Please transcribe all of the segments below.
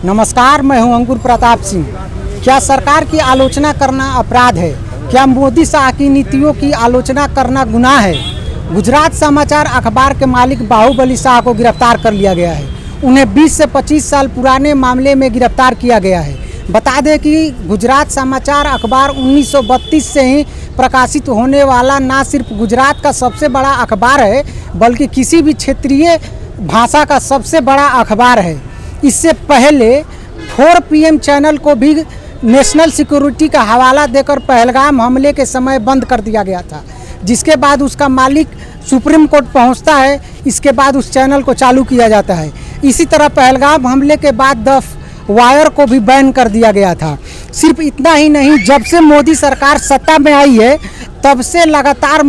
नमस्कार, मैं हूं अंकुर प्रताप सिंह। क्या सरकार की आलोचना करना अपराध है? क्या मोदी शाह की नीतियों की आलोचना करना गुनाह है? गुजरात समाचार अखबार के मालिक बाहुबली शाह को गिरफ्तार कर लिया गया है। उन्हें 20 से 25 साल पुराने मामले में गिरफ्तार किया गया है। बता दें कि गुजरात समाचार अखबार 1932 से ही प्रकाशित होने वाला न सिर्फ गुजरात का सबसे बड़ा अखबार है, बल्कि किसी भी क्षेत्रीय भाषा का सबसे बड़ा अखबार है। इससे पहले 4 PM चैनल को भी नेशनल सिक्योरिटी का हवाला देकर पहलगाम हमले के समय बंद कर दिया गया था, जिसके बाद उसका मालिक सुप्रीम कोर्ट पहुंचता है। इसके बाद उस चैनल को चालू किया जाता है। इसी तरह पहलगाम हमले के बाद द वायर को भी बैन कर दिया गया था। सिर्फ इतना ही नहीं, जब से मोदी सरकार सत्ता में आई है तब से लगातार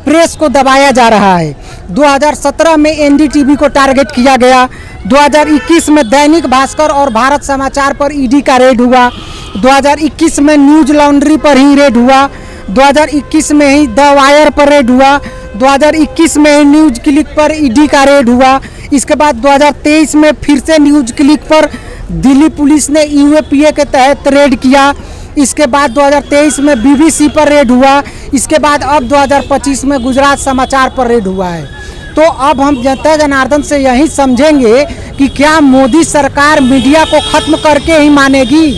प्रेस को दबाया जा रहा है। 2017 में NDTV को टारगेट किया गया। 2021 में दैनिक भास्कर और भारत समाचार पर ED का रेड हुआ। 2021 में न्यूज लॉन्ड्री पर ही रेड हुआ। 2021 में ही द वायर पर रेड हुआ। 2021 में ही न्यूज क्लिक पर ED का रेड हुआ। इसके बाद 2023 में फिर से न्यूज क्लिक पर दिल्ली पुलिस ने UAPA के तहत रेड किया। इसके बाद 2023 में BBC पर रेड हुआ। इसके बाद अब 2025 में गुजरात समाचार पर रेड हुआ है। तो अब हम जनता जनार्दन से यही समझेंगे कि क्या मोदी सरकार मीडिया को खत्म करके ही मानेगी?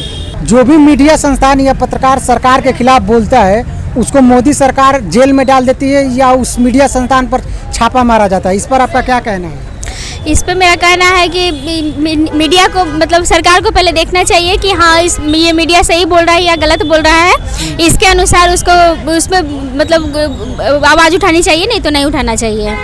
जो भी मीडिया संस्थान या पत्रकार सरकार के खिलाफ बोलता है, उसको मोदी सरकार जेल में डाल देती है या उस मीडिया संस्थान पर छापा मारा जाता है। इस पर आपका क्या कहना है? इस पे मेरा कहना है कि मीडिया को मतलब सरकार को पहले देखना चाहिए कि हाँ ये मीडिया सही बोल रहा है या गलत बोल रहा है। इसके अनुसार उसको उसमें मतलब आवाज़ उठानी चाहिए, नहीं तो नहीं उठाना चाहिए।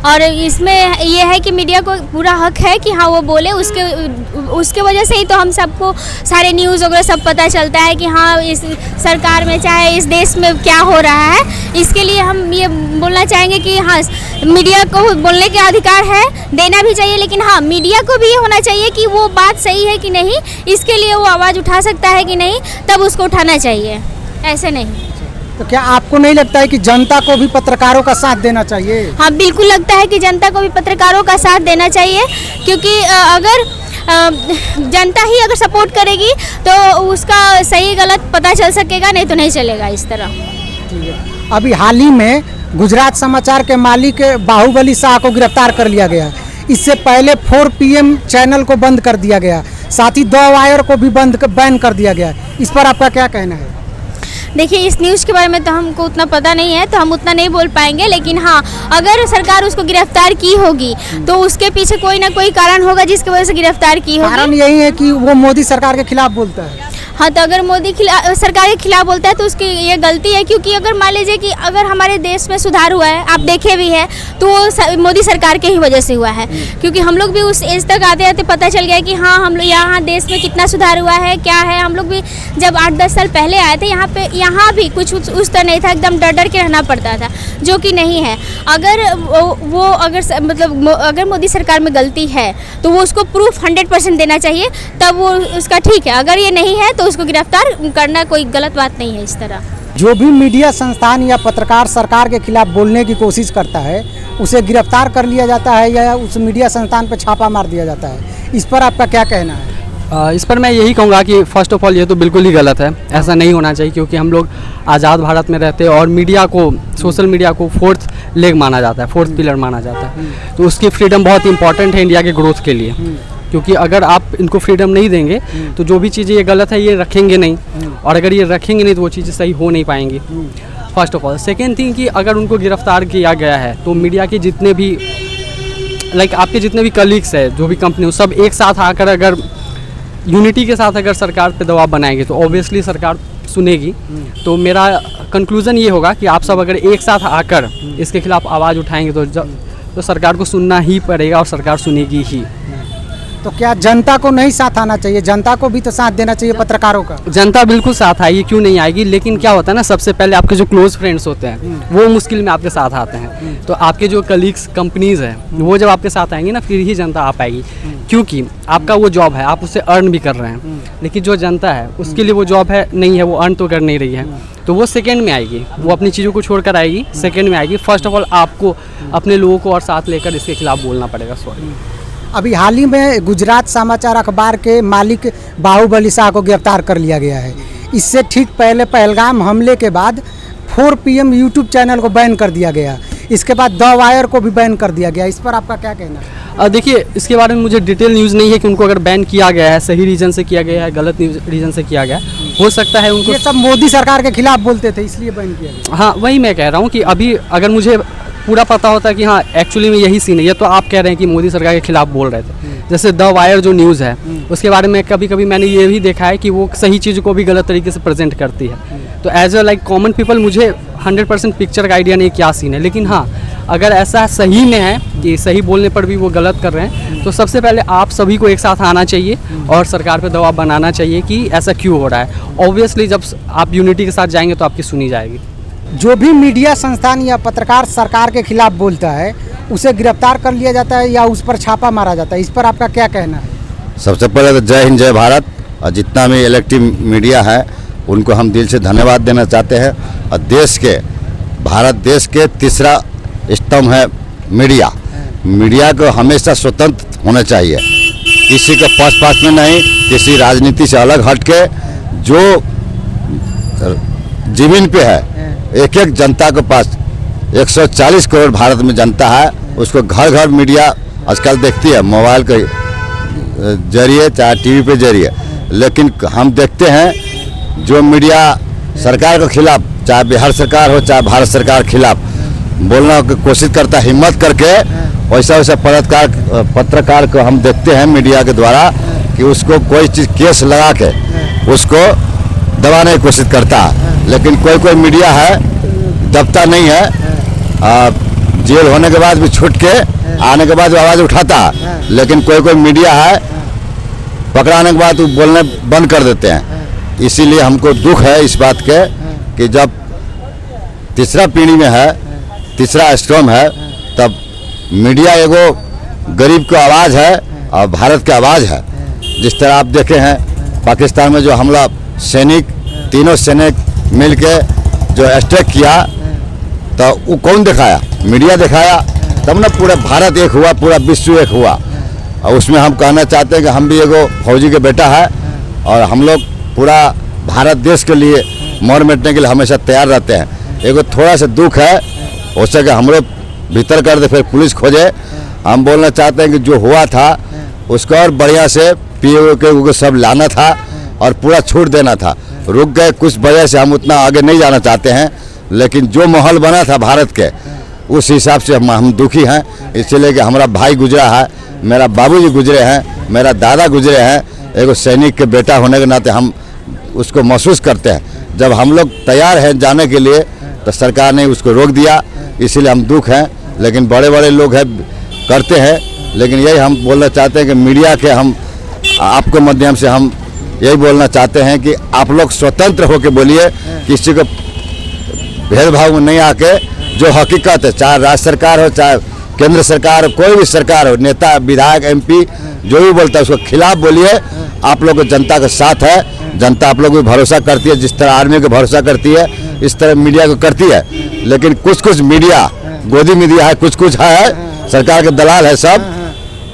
और इसमें ये है कि मीडिया को पूरा हक है कि हाँ वो बोले, उसके वजह से ही तो हम सबको सारे न्यूज़ वगैरह सब पता चलता है कि हाँ इस सरकार में चाहे इस देश में क्या हो रहा है। इसके लिए हम ये बोलना चाहेंगे कि हाँ मीडिया को बोलने के अधिकार है, देना भी चाहिए, लेकिन हाँ मीडिया को भी ये होना चाहिए कि वो बात सही है कि नहीं, इसके लिए वो आवाज़ उठा सकता है कि नहीं, तब उसको उठाना चाहिए, ऐसे नहीं। तो क्या आपको नहीं लगता है कि जनता को भी पत्रकारों का साथ देना चाहिए? हाँ बिल्कुल लगता है कि जनता को भी पत्रकारों का साथ देना चाहिए, क्योंकि अगर जनता ही अगर सपोर्ट करेगी तो उसका सही गलत पता चल सकेगा, नहीं तो नहीं चलेगा इस तरह। ठीक है। अभी हाल ही में गुजरात समाचार के मालिक बाहुबली शाह को गिरफ्तार कर लिया गया। इससे पहले 4 PM चैनल को बंद कर दिया गया, साथ ही द वायर को भी बैन कर दिया गया। इस पर आपका क्या कहना है? देखिए, इस न्यूज़ के बारे में तो हमको उतना पता नहीं है, तो हम उतना नहीं बोल पाएंगे, लेकिन हाँ अगर सरकार उसको गिरफ्तार की होगी तो उसके पीछे कोई ना कोई कारण होगा जिसकी वजह से गिरफ्तार की होगी। कारण यही है कि वो मोदी सरकार के खिलाफ बोलता है। हाँ, तो अगर मोदी सरकार के खिलाफ बोलता है तो उसकी ये गलती है, क्योंकि अगर मान लीजिए कि अगर हमारे देश में सुधार हुआ है, आप देखे भी है, तो वो मोदी सरकार के ही वजह से हुआ है। क्योंकि हम लोग भी उस एज तक आते आते पता चल गया कि हाँ हम लोग यहाँ देश में कितना सुधार हुआ है, क्या है। हम लोग भी जब 8-10 साल पहले आए थे यहाँ भी कुछ उस तरह नहीं था, एकदम डर डर के रहना पड़ता था, जो कि नहीं है। अगर वो अगर मोदी सरकार में गलती है तो वो उसको प्रूफ 100% देना चाहिए, तब वो उसका ठीक है। अगर ये नहीं है तो उसको गिरफ्तार करना कोई गलत बात नहीं है। इस तरह जो भी मीडिया संस्थान या पत्रकार सरकार के खिलाफ बोलने की कोशिश करता है, उसे गिरफ्तार कर लिया जाता है या उस मीडिया संस्थान पर छापा मार दिया जाता है। इस पर आपका क्या कहना है? इस पर मैं यही कहूँगा कि फ़र्स्ट ऑफ ऑल ये तो बिल्कुल ही गलत है, ऐसा नहीं होना चाहिए, क्योंकि हम लोग आज़ाद भारत में रहते हैं और मीडिया को, सोशल मीडिया को 4th लेग माना जाता है, 4th पिलर माना जाता है। तो उसकी फ्रीडम बहुत इंपॉर्टेंट है इंडिया के ग्रोथ के लिए, क्योंकि अगर आप इनको फ्रीडम नहीं देंगे तो जो भी चीज़ें ये गलत है ये रखेंगे नहीं, और अगर ये रखेंगे नहीं तो वो चीज़ें सही हो नहीं पाएंगी, first of all. Second thing कि अगर उनको गिरफ्तार किया गया है तो मीडिया के जितने भी आपके जितने भी कलीग्स है, जो भी कंपनी, सब एक साथ आकर अगर यूनिटी के साथ अगर सरकार पे दबाव बनाएंगे तो ऑब्वियसली सरकार सुनेगी। तो मेरा कंक्लूज़न ये होगा कि आप सब अगर एक साथ आकर इसके खिलाफ आवाज़ उठाएंगे तो सरकार को सुनना ही पड़ेगा और सरकार सुनेगी ही। तो क्या जनता को नहीं साथ आना चाहिए? जनता को भी तो साथ देना चाहिए पत्रकारों का। जनता बिल्कुल साथ आएगी, क्यों नहीं आएगी, लेकिन क्या होता है ना, सबसे पहले आपके जो क्लोज फ्रेंड्स होते हैं वो मुश्किल में आपके साथ आते हैं। तो आपके जो कलीग्स, कंपनीज हैं, वो जब आपके साथ आएंगी ना, फिर ही जनता आ पाएगी, क्योंकि आपका वो जॉब है, आप उससे अर्न भी कर रहे हैं। लेकिन जो जनता है उसके लिए वो जॉब है नहीं है, वो अर्न तो कर नहीं रही है, तो वो सेकंड में आएगी, वो अपनी चीज़ों को छोड़कर आएगी, सेकंड में आएगी। फर्स्ट ऑफ ऑल आपको अपने लोगों को और साथ लेकर इसके खिलाफ बोलना पड़ेगा। सॉरी। अभी हाल ही में गुजरात समाचार अखबार के मालिक बाहुबली शाह को गिरफ्तार कर लिया गया है। इससे ठीक पहले पहलगाम हमले के बाद 4 PM यूट्यूब चैनल को बैन कर दिया गया। इसके बाद द वायर को भी बैन कर दिया गया। इस पर आपका क्या कहना है? देखिए, इसके बारे में मुझे डिटेल न्यूज़ नहीं है कि उनको अगर बैन किया गया है, सही रीज़न से किया गया है, गलत रीज़न से किया गया है। हो सकता है उनको, ये सब मोदी सरकार के खिलाफ बोलते थे इसलिए बैन किया गया। हाँ, वही मैं कह रहा हूँ कि अभी अगर मुझे पूरा पता होता है कि हाँ एक्चुअली में यही सीन है, ये तो आप कह रहे हैं कि मोदी सरकार के खिलाफ बोल रहे थे। जैसे द वायर जो न्यूज़ है उसके बारे में कभी कभी मैंने ये भी देखा है कि वो सही चीज़ को भी गलत तरीके से प्रेजेंट करती है। तो as a like common people मुझे 100% पिक्चर का आइडिया नहीं क्या सीन है, लेकिन हाँ अगर ऐसा सही में है कि सही बोलने पर भी वो गलत कर रहे हैं, तो सबसे पहले आप सभी को एक साथ आना चाहिए और सरकार पे दबाव बनाना चाहिए कि ऐसा क्यों हो रहा है। ऑब्वियसली जब आप यूनिटी के साथ जाएंगे तो आपकी सुनी जाएगी। जो भी मीडिया संस्थान या पत्रकार सरकार के खिलाफ बोलता है उसे गिरफ्तार कर लिया जाता है या उस पर छापा मारा जाता है, इस पर आपका क्या कहना है? सबसे पहले तो जय हिंद जय भारत, और जितना भी इलेक्ट्रिक मीडिया है उनको हम दिल से धन्यवाद देना चाहते हैं। और देश के, भारत देश के तीसरा स्तंभ है मीडिया। मीडिया को हमेशा स्वतंत्र होना चाहिए, किसी के पक्षपात में नहीं, किसी राजनीति से अलग हट के जो जमीन पे है एक एक जनता के पास 140 करोड़ भारत में जनता है, उसको घर घर मीडिया आजकल देखती है, मोबाइल के जरिए चाहे टीवी पे जरिए। लेकिन हम देखते हैं जो मीडिया सरकार के खिलाफ, चाहे बिहार सरकार हो चाहे भारत सरकार के खिलाफ बोलने की कोशिश करता है हिम्मत करके, वैसा वैसा पत्रकार को हम देखते हैं मीडिया के द्वारा कि उसको कोई चीज़ केस लगा के उसको दबाने की कोशिश करता है। लेकिन कोई कोई मीडिया है दबता नहीं है, जेल होने के बाद भी छूट के आने के बाद आवाज़ उठाता है। लेकिन कोई कोई मीडिया है पकड़ाने के बाद वो बोलने बंद कर देते हैं। इसीलिए हमको दुख है इस बात के कि जब तीसरा पीढ़ी में है, तीसरा स्तंभ है, तब मीडिया एगो गरीब की आवाज़ है और भारत की आवाज़ है। जिस तरह आप देखे हैं पाकिस्तान में जो हमला सैनिक, तीनों सैनिक मिल के जो अटैक किया, तो वो कौन दिखाया? मीडिया दिखाया, तब ना पूरा भारत एक हुआ, पूरा विश्व एक हुआ। और उसमें हम कहना चाहते हैं कि हम भी एगो फौजी के बेटा है और हम लोग पूरा भारत देश के लिए मर मिटने के लिए हमेशा तैयार रहते हैं। एगो थोड़ा सा दुख है, हो सके हम लोग भीतर कर दे फिर पुलिस खोजे। हम बोलना चाहते हैं कि जो हुआ था उसको और बढ़िया से पीओ के सब लाना था और पूरा छूट देना था। रुक गए कुछ वजह से, हम उतना आगे नहीं जाना चाहते हैं, लेकिन जो माहौल बना था भारत के उस हिसाब से हम दुखी हैं। इसलिए कि हमारा भाई गुजरा है, मेरा बाबूजी गुजरे हैं, मेरा दादा गुजरे हैं, एगो सैनिक के बेटा होने के नाते हम उसको महसूस करते हैं। जब हम लोग तैयार हैं जाने के लिए तो सरकार ने उसको रोक दिया, इसीलिए हम दुख हैं। लेकिन बड़े बड़े लोग हैं करते हैं, लेकिन यही हम बोलना चाहते हैं कि मीडिया के हम आपके माध्यम से हम यही बोलना चाहते हैं कि आप लोग स्वतंत्र होकर बोलिए, किसी को भेदभाव में नहीं आके जो हकीकत है, चाहे राज्य सरकार हो चाहे केंद्र सरकार हो, कोई भी सरकार हो, नेता विधायक MP जो भी बोलता है उसको खिलाफ बोलिए। आप लोग जनता के साथ है, जनता आप लोग भी भरोसा करती है, जिस तरह आर्मी को भरोसा करती है इस तरह मीडिया को करती है। लेकिन कुछ कुछ मीडिया गोदी मीडिया है, कुछ कुछ है सरकार के दलाल है सब,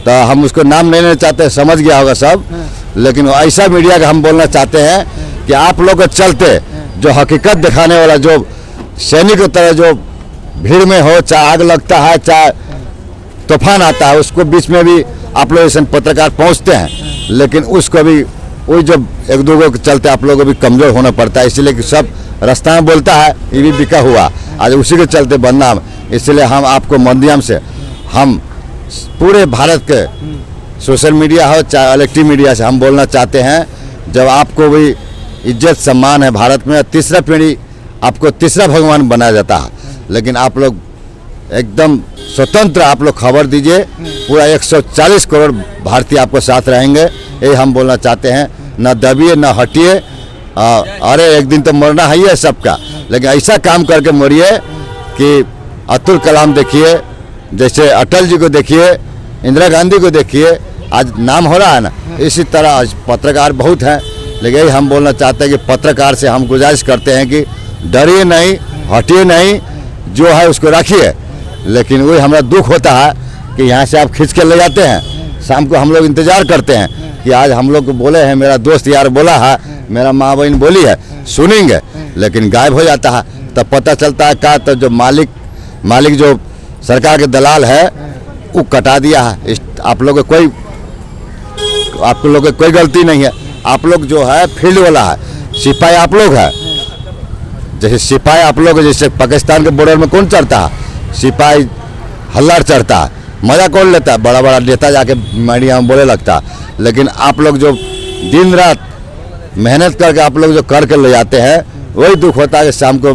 तो हम उसको नाम नहीं लेना चाहते, समझ गया होगा सब। लेकिन ऐसा मीडिया का हम बोलना चाहते हैं कि आप लोग के चलते जो हकीकत दिखाने वाला, जो सैनिक की तरह जो भीड़ में हो, चाहे आग लगता है चाहे तूफान आता है, उसको बीच में भी आप लोग ऐसे पत्रकार पहुंचते हैं, लेकिन उसको भी वही जो एक दो के चलते आप लोगों को भी कमज़ोर होना पड़ता है। इसलिए कि सब रास्ता में बोलता है, ये भी बिका हुआ आज उसी के चलते बदनाम। इसलिए हम आपको माध्यम से हम पूरे भारत के सोशल मीडिया हो चाहे इलेक्ट्रिक मीडिया से हम बोलना चाहते हैं, जब आपको भी इज्जत सम्मान है भारत में, तीसरा पीढ़ी आपको तीसरा भगवान बनाया जाता है, लेकिन आप लोग एकदम स्वतंत्र आप लोग खबर दीजिए। पूरा 140 करोड़ भारतीय आपको साथ रहेंगे, यही हम बोलना चाहते हैं। न दबिए न हटिए, अरे एक दिन तो मरना ही है सबका, लेकिन ऐसा काम करके मरिए कि अब्दुल कलाम देखिए, जैसे अटल जी को देखिए, इंदिरा गांधी को देखिए, आज नाम हो रहा है ना, इसी तरह आज पत्रकार बहुत हैं। लेकिन यही हम बोलना चाहते हैं कि पत्रकार से हम गुजारिश करते हैं कि डरिए नहीं, हटिए नहीं, जो है उसको रखिए। लेकिन वही हमारा दुख होता है कि यहाँ से आप खींच के ले जाते हैं शाम को हम लोग इंतजार करते हैं कि आज हम लोग को बोले हैं, मेरा दोस्त यार बोला है, मेरा माँ बहन बोली है, सुनेंगे, लेकिन गायब हो जाता है। तब पता चलता है का तो जो मालिक जो सरकार के दलाल है वो कटा दिया है। आप लोग की कोई गलती नहीं है। आप लोग जो है फील्ड वाला है, सिपाही आप लोग है। जैसे सिपाही आप लोग, जैसे पाकिस्तान के बॉर्डर में कौन चढ़ता है? सिपाही हल्लार चढ़ता है, मजा कौन लेता है? बड़ा बड़ा नेता जाके मीडिया में बोले लगता है। लेकिन आप लोग जो दिन रात मेहनत करके आप लोग जो करके ले जाते हैं, वही दुख होता है कि शाम को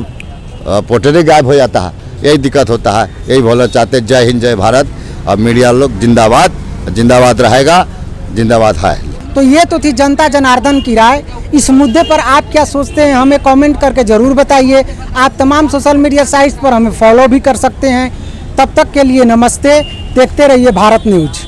पोटरी गायब हो जाता है। यही दिक्कत होता है। यही बोलना चाहते हैं, जय हिंद जय भारत। और मीडिया लोग जिंदाबाद, जिंदाबाद रहेगा, जिंदाबाद है। तो ये तो थी जनता जनार्दन की राय। इस मुद्दे पर आप क्या सोचते हैं हमें कमेंट करके ज़रूर बताइए। आप तमाम सोशल मीडिया साइट्स पर हमें फॉलो भी कर सकते हैं। तब तक के लिए नमस्ते। देखते रहिए भारत न्यूज।